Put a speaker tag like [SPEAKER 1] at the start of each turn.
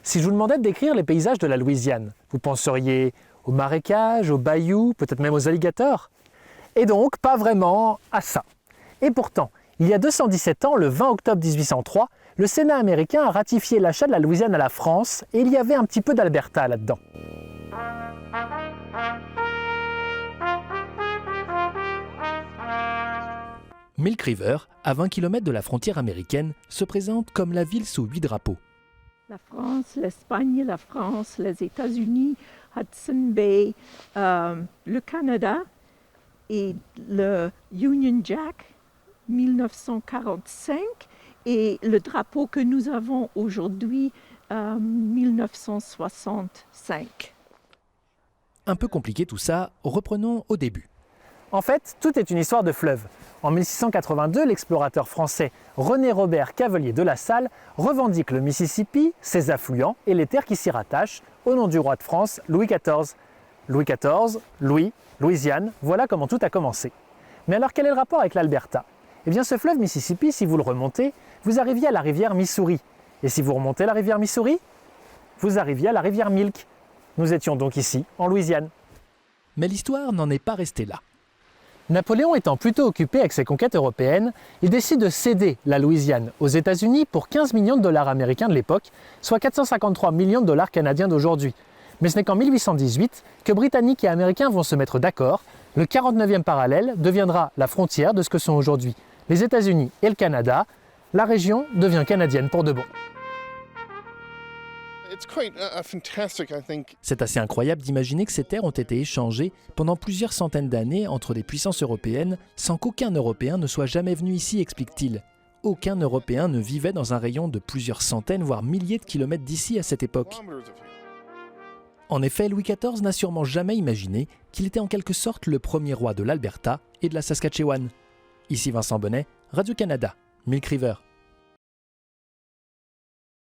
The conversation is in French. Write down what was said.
[SPEAKER 1] Si je vous demandais de décrire les paysages de la Louisiane, vous penseriez aux marécages, aux bayous, peut-être même aux alligators? Et donc, pas vraiment à ça. Et pourtant, il y a 217 ans, le 20 octobre 1803, le Sénat américain a ratifié l'achat de la Louisiane à la France et il y avait un petit peu d'Alberta là-dedans. Milk River, à 20 km de la frontière américaine, se présente comme la ville sous 8 drapeaux.
[SPEAKER 2] La France, l'Espagne, la France, les États-Unis, Hudson Bay, le Canada et le Union Jack 1945 et le drapeau que nous avons aujourd'hui 1965.
[SPEAKER 1] Un peu compliqué tout ça, reprenons au début. En fait, tout est une histoire de fleuve. En 1682, l'explorateur français René-Robert Cavelier de La Salle revendique le Mississippi, ses affluents et les terres qui s'y rattachent au nom du roi de France Louis XIV. Louis XIV, Louis, Louisiane, voilà comment tout a commencé. Mais alors quel est le rapport avec l'Alberta? Eh bien ce fleuve Mississippi, si vous le remontez, vous arriviez à la rivière Missouri. Et si vous remontez la rivière Missouri, vous arriviez à la rivière Milk. Nous étions donc ici, en Louisiane. Mais l'histoire n'en est pas restée là. Napoléon étant plutôt occupé avec ses conquêtes européennes, il décide de céder la Louisiane aux États-Unis pour 15 millions de dollars américains de l'époque, soit 453 millions de dollars canadiens d'aujourd'hui. Mais ce n'est qu'en 1818 que Britanniques et Américains vont se mettre d'accord. Le 49e parallèle deviendra la frontière de ce que sont aujourd'hui les États-Unis et le Canada. La région devient canadienne pour de bon. C'est assez incroyable d'imaginer que ces terres ont été échangées pendant plusieurs centaines d'années entre des puissances européennes sans qu'aucun Européen ne soit jamais venu ici, explique-t-il. Aucun Européen ne vivait dans un rayon de plusieurs centaines, voire milliers de kilomètres d'ici à cette époque. En effet, Louis XIV n'a sûrement jamais imaginé qu'il était en quelque sorte le premier roi de l'Alberta et de la Saskatchewan. Ici Vincent Bonnet, Radio-Canada, Milk River.